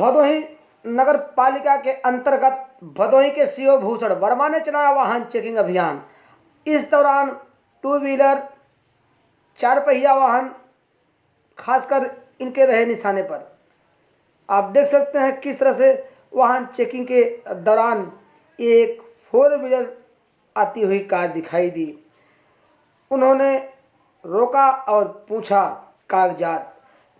भदोही नगर पालिका के अंतर्गत भदोही के सीओ भूषण वर्मा ने चलाया वाहन चेकिंग अभियान। इस दौरान टू व्हीलर, चार पहिया वाहन खासकर इनके रहे निशाने पर। आप देख सकते हैं किस तरह से वाहन चेकिंग के दौरान एक 4 व्हीलर आती हुई कार दिखाई दी। उन्होंने रोका और पूछा कागजात,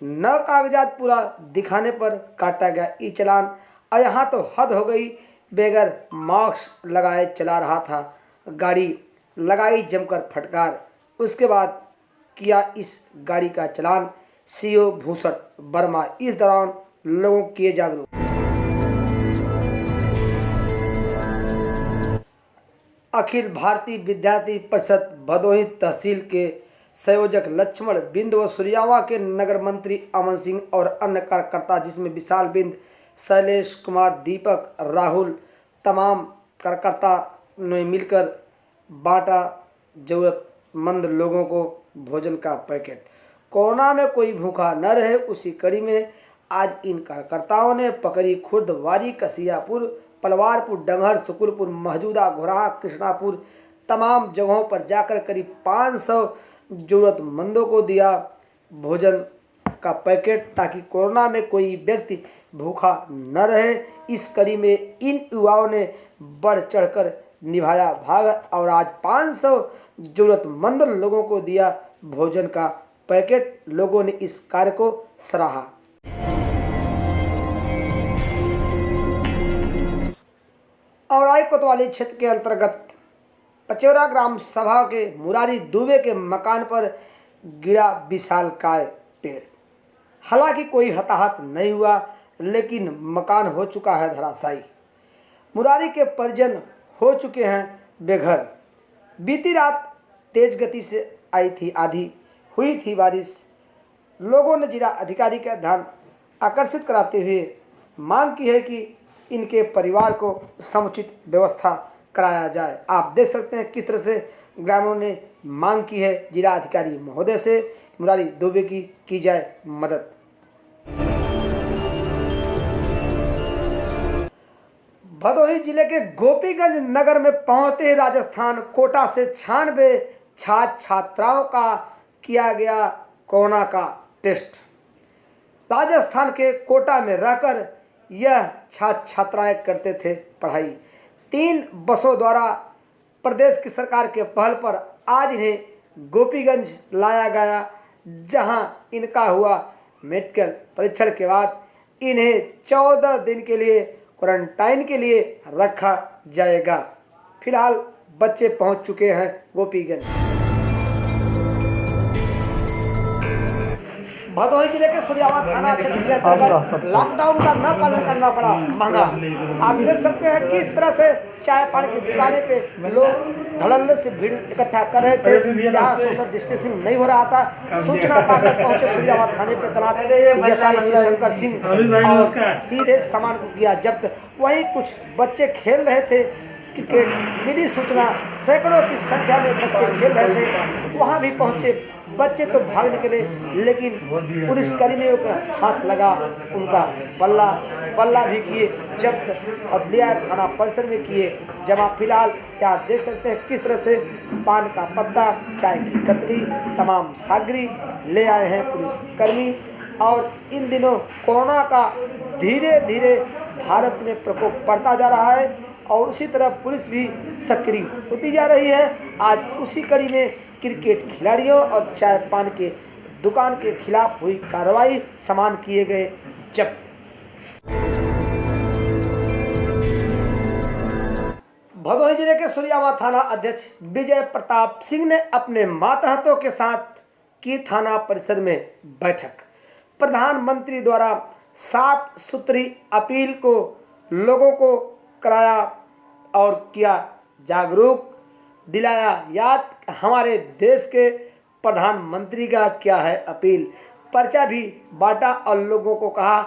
न कागजात पूरा दिखाने पर काटा गया ई चालान। और यहाँ तो हद हो गई, बेगर मास्क लगाए चला रहा था, गाड़ी लगाई जमकर फटकार। उसके बाद किया इस गाड़ी का चालान सीओ भूषण वर्मा। इस दौरान लोगों को किए जागरूक। अखिल भारतीय विद्यार्थी परिषद भदोही तहसील के संयोजक लक्ष्मण बिंद व सूर्यावा के नगर मंत्री अमन सिंह और अन्य कार्यकर्ता, जिसमें विशाल बिंद, शैलेश कुमार, दीपक, राहुल, तमाम कार्यकर्ता ने मिलकर बांटा जरूरतमंद लोगों को भोजन का पैकेट। कोरोना में कोई भूखा न रहे, उसी कड़ी में आज इन कार्यकर्ताओं ने पकड़ी खुर्द, वारी, कसियापुर, पलवारपुर, डंगर, सुकुलपुर, महजूदा, घोराहा, कृष्णापुर तमाम जगहों पर जाकर करीब 500 जरूरतमंदों को दिया भोजन का पैकेट, ताकि कोरोना में कोई व्यक्ति भूखा न रहे। इस कड़ी में इन युवाओं ने बढ़ चढ़कर निभाया भाग और आज 500 जरूरतमंद लोगों को दिया भोजन का पैकेट। लोगों ने इस कार्य को सराहा। औराई कोतवाली क्षेत्र के अंतर्गत पचौरा ग्राम सभा के मुरारी दुबे के मकान पर गिरा विशालकाय पेड़। हालांकि कोई हताहत नहीं हुआ, लेकिन मकान हो चुका है धराशायी। मुरारी के परिजन हो चुके हैं बेघर। बीती रात तेज गति से आई थी आंधी, हुई थी बारिश। लोगों ने जिला अधिकारी का ध्यान आकर्षित कराते हुए मांग की है कि इनके परिवार को समुचित व्यवस्था कराया जाए। आप देख सकते हैं किस तरह से ग्रामीणों ने मांग की है जिला अधिकारी महोदय से, मुरारी दुबे की जाए मदद। भदोही जिले के गोपीगंज नगर में पहुंचते ही राजस्थान कोटा से 96 छात्र छात्राओं का किया गया कोरोना का टेस्ट। राजस्थान के कोटा में रहकर यह छात्र छात्राएं करते थे पढ़ाई। 3 बसों द्वारा प्रदेश की सरकार के पहल पर आज इन्हें गोपीगंज लाया गया, जहां इनका हुआ मेडिकल परीक्षण के बाद इन्हें 14 दिन के लिए क्वारंटाइन के लिए रखा जाएगा। फिलहाल बच्चे पहुंच चुके हैं गोपीगंज। भदोही जिले के सूर्यावा थाना क्षेत्र के अंतर्गत लॉकडाउन का न पालन करना पड़ा महंगा। आप देख सकते हैं किस तरह से चाय पानी की दुकानें पे लोग धड़ल्ले से भीड़ इकट्ठा कर रहे थे, जहां सोशल डिस्टेंसिंग नहीं हो रहा था। सूचना पाकर पहुंचे सूर्यावा थाने पे तैनात एसआई शंकर सिंह और सीधे सामान को किया जब्त। वहीं कुछ बच्चे खेल रहे थे क्रिकेट। मिली सूचना सैकड़ों की संख्या में बच्चे खेल रहे थे, वहां भी पहुंचे। बच्चे तो भाग निकले, लेकिन पुलिस कर्मियों का हाथ लगा, उनका बल्ला भी किए जब्त और लिया थाना परिसर में किए जमा। फिलहाल यहाँ देख सकते हैं किस तरह से पान का पत्ता, चाय की कतरी, तमाम सामग्री ले आए हैं पुलिस कर्मी। और इन दिनों कोरोना का धीरे धीरे भारत में प्रकोप बढ़ता जा रहा है और उसी तरह पुलिस भी सक्रिय होती जा रही है। आज उसी कड़ी में क्रिकेट खिलाड़ियों और चाय पान के दुकान के खिलाफ हुई कार्रवाई, सामान किए गए जब्त। भदोही जिले के सूर्यावा थाना अध्यक्ष विजय प्रताप सिंह ने अपने मातहतों के साथ की थाना परिसर में बैठक। प्रधानमंत्री द्वारा 7 सूत्री अपील को लोगों को कराया और किया जागरूक, दिलाया याद हमारे देश के प्रधानमंत्री का क्या है अपील। पर्चा भी बांटा और लोगों को कहा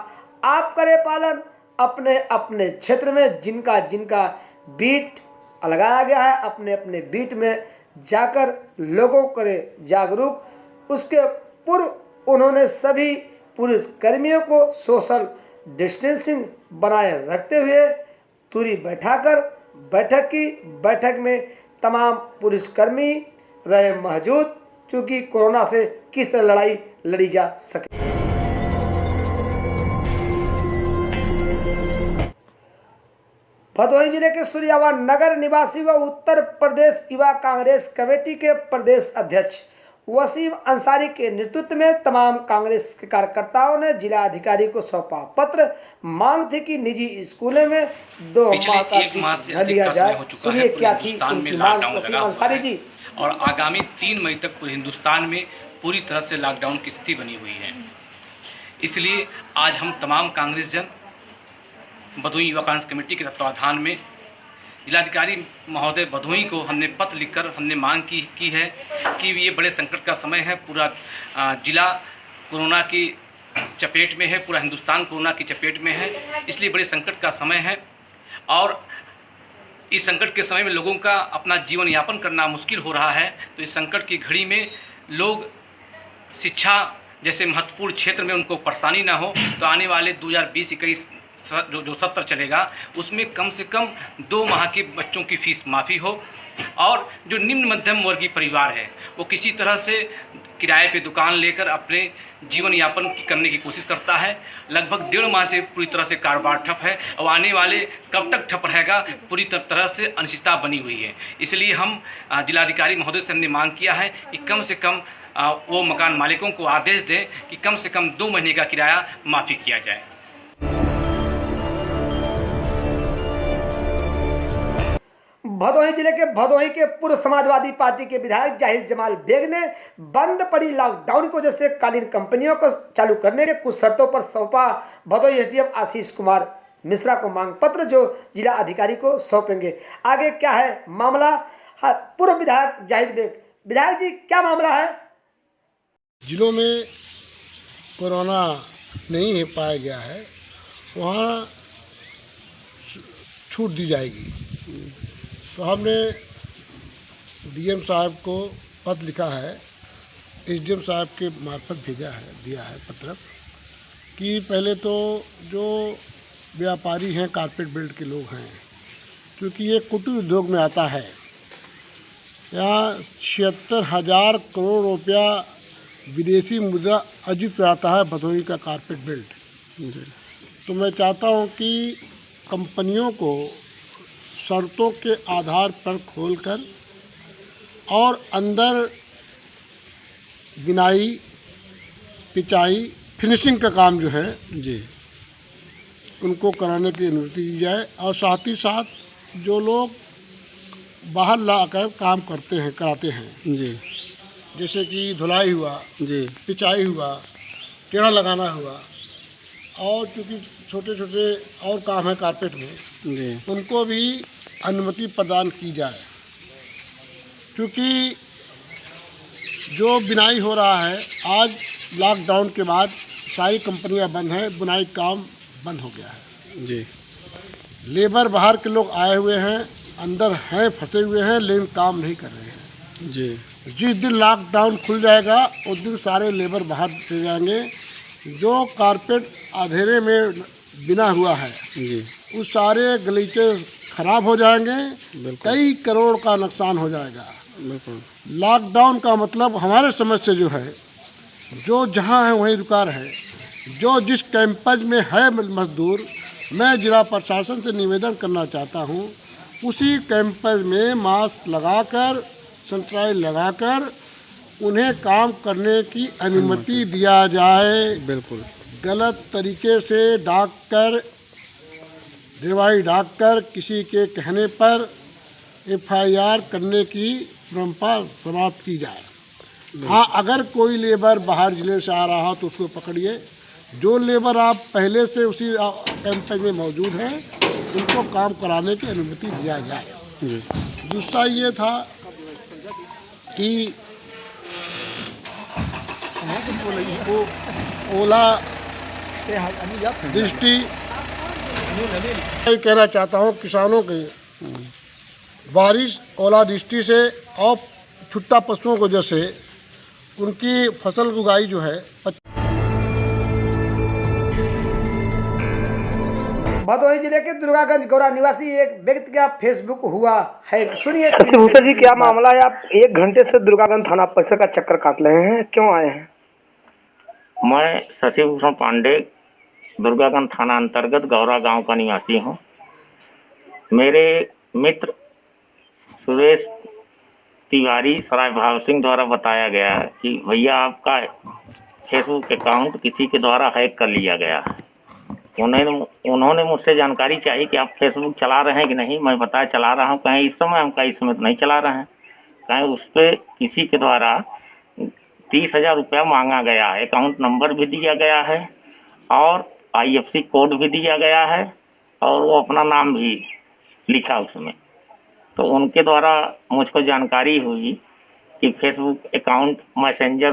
आप करें पालन अपने अपने क्षेत्र में, जिनका बीट लगाया गया है अपने अपने बीट में जाकर लोगों को करें जागरूक। उसके पूर्व उन्होंने सभी पुलिस कर्मियों को सोशल डिस्टेंसिंग बनाए रखते हुए दूरी बैठाकर बैठक में तमाम पुलिसकर्मी रहे मौजूद, चूँकि कोरोना से किस तरह लड़ाई लड़ी जा सके। भदोही जिले के सूर्यावा नगर निवासी व उत्तर प्रदेश युवा कांग्रेस कमेटी के प्रदेश अध्यक्ष वसीम अंसारी के नेतृत्व में तमाम कांग्रेस के कार्यकर्ताओं ने जिला अधिकारी को सौंपा पत्र। मांग थी कि निजी स्कूलों में 2 माह का फीस न लिया जाए। सुनिए क्या थी उनकी मांग, वसीम अंसारी जी। और आगामी 3 मई तक पूरे हिंदुस्तान में पूरी तरह से लॉकडाउन की स्थिति बनी हुई है। इसलिए आज हम तमाम कांग्रेस जन भदोही युवा कांग्रेस कमेटी के तत्वाधान में जिलाधिकारी महोदय भदोही को हमने पत्र लिखकर हमने मांग की है कि ये बड़े संकट का समय है। पूरा जिला कोरोना की चपेट में है, पूरा हिंदुस्तान कोरोना की चपेट में है, इसलिए बड़े संकट का समय है। और इस संकट के समय में लोगों का अपना जीवन यापन करना मुश्किल हो रहा है। तो इस संकट की घड़ी में लोग शिक्षा जैसे महत्वपूर्ण क्षेत्र में उनको परेशानी ना हो, तो आने वाले 2020-21 जो सत्र चलेगा उसमें कम से कम 2 माह के बच्चों की फीस माफ़ी हो। और जो निम्न मध्यम वर्गीय परिवार है वो किसी तरह से किराए पे दुकान लेकर अपने जीवन यापन करने की कोशिश करता है। लगभग 1.5 माह से पूरी तरह से कारोबार ठप है और आने वाले कब तक ठप रहेगा, पूरी तरह से अनिश्चितता बनी हुई है। इसलिए हम जिलाधिकारी महोदय से हमने मांग किया है कि कम से कम वो मकान मालिकों को आदेश दें कि कम से कम 2 महीने का किराया माफ़ी किया जाए। भदोही जिले के भदोही के पूर्व समाजवादी पार्टी के विधायक जाहिर जमाल बेग ने बंद पड़ी लॉकडाउन की वजह से कालीन कंपनियों को चालू करने के कुछ शर्तों पर सौंपा भदोही एसडीएम आशीष कुमार मिश्रा को मांग पत्र, जो जिला अधिकारी को सौंपेंगे। आगे क्या है मामला, पूर्व विधायक जाहिर बेग। विधायक जी, क्या मामला है? जिलों में कोरोना नहीं पाया गया है वहाँ छूट दी जाएगी। तो हमने डीएम साहब को पत्र लिखा है, एसडीएम साहब के मार्फत दिया है पत्र कि पहले तो जो व्यापारी हैं, कारपेट बेल्ट के लोग हैं, क्योंकि ये कुटीर उद्योग में आता है, यहाँ 76,000 करोड़ रुपया विदेशी मुद्रा अर्जित आता है भदोही का कारपेट बेल्ट। तो मैं चाहता हूँ कि कंपनियों को शर्तों के आधार पर खोलकर और अंदर बिनाई, पिचाई, फिनिशिंग का काम जो है जी उनको कराने की अनुमति दी जाए। और साथ ही साथ जो लोग बाहर लाकर काम कराते हैं जी, जैसे कि धुलाई हुआ जी, पिचाई हुआ, टेढ़ा लगाना हुआ, और क्योंकि छोटे छोटे और काम है कारपेट में जी, उनको भी अनुमति प्रदान की जाए। क्योंकि जो बिनाई हो रहा है, आज लॉकडाउन के बाद सारी कंपनियां बंद हैं, बुनाई काम बंद हो गया है जी। लेबर बाहर के लोग आए हुए हैं, अंदर हैं, फंसे हुए हैं, लेकिन काम नहीं कर रहे हैं जी। जिस दिन लॉकडाउन खुल जाएगा उस दिन सारे लेबर बाहर चले जाएंगे। जो कारपेट अंधेरे में बिना हुआ है जी, उस सारे गलीचे खराब हो जाएंगे, कई करोड़ का नुकसान हो जाएगा। लॉकडाउन का मतलब हमारे समझ से जो है, जो जहां है वहीं रुका रहे। जो जिस कैंपस में है मजदूर, मैं जिला प्रशासन से निवेदन करना चाहता हूं, उसी कैंपस में मास्क लगाकर, सैनिटाइजर लगाकर उन्हें काम करने की अनुमति दिया जाए। बिल्कुल गलत तरीके से डाककर, दवाई डाककर किसी के कहने पर एफआईआर करने की परंपरा समाप्त की जाए। हाँ, अगर कोई लेबर बाहर जिले से आ रहा हो तो उसको पकड़िए। जो लेबर आप पहले से उसी कैंपस में मौजूद हैं, उनको काम कराने की अनुमति दिया जाए। दूसरा ये था कि ओला दृष्टि, मैं कहना चाहता हूँ किसानों के बारिश, ओलावृष्टि से और छुट्टा पशुओं को जैसे उनकी फसल उगाई जो है भदोही जिले के दुर्गागंज गौरा निवासी एक व्यक्ति का फेसबुक हुआ है, सुनिए। शशिभूषण जी, क्या मामला है? आप 1 घंटे से दुर्गागंज थाना परिसर का चक्कर काट रहे हैं, क्यों आए हैं? मैं शशिभूषण पांडे दुर्गागंज थाना अंतर्गत गौरा गांव का निवासी हूं। मेरे मित्र सुरेश तिवारी सराय भाव सिंह द्वारा बताया गया है कि भैया आपका फेसबुक अकाउंट किसी के द्वारा हैक कर लिया गया है। उन्होंने मुझसे जानकारी चाहिए कि आप फेसबुक चला रहे हैं कि नहीं। मैं बताया चला रहा हूं। कहीं इस समय हम कहीं समय नहीं चला रहे हैं। कहीं उस पर किसी के द्वारा 30,000 रुपया मांगा गया है। अकाउंट नंबर भी दिया गया है और IFSC कोड भी दिया गया है और वो अपना नाम भी लिखा उसमें। तो उनके द्वारा मुझको जानकारी हुई कि फेसबुक अकाउंट मैसेंजर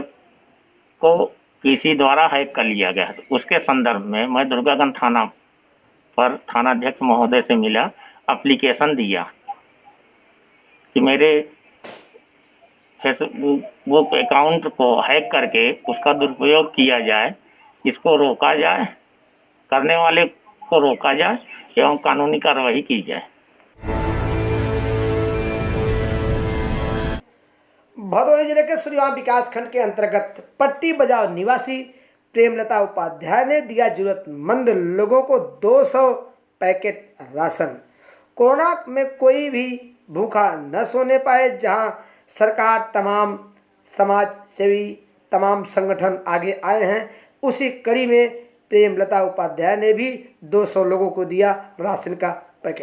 को किसी द्वारा हैक कर लिया गया है। तो उसके संदर्भ में मैं दुर्गागंज थाना पर थानाध्यक्ष महोदय से मिला, एप्लीकेशन दिया कि मेरे फेसबुक अकाउंट को हैक करके उसका दुरुपयोग किया जाए, इसको रोका जाए, करने वाले को रोका जाए एवं कानूनी कार्रवाई की जाए। भदोही जिले के सूर्यवान विकास खंड के अंतर्गत पट्टी बाजार निवासी प्रेमलता उपाध्याय ने दिया जरूरतमंद लोगों को 200 पैकेट राशन। कोरोना में कोई भी भूखा न सोने पाए, जहां सरकार, तमाम समाज सेवी, तमाम संगठन आगे आए हैं, उसी कड़ी में प्रेमलता उपाध्याय ने भी 200 लोगों को दिया राशन का पैकेट।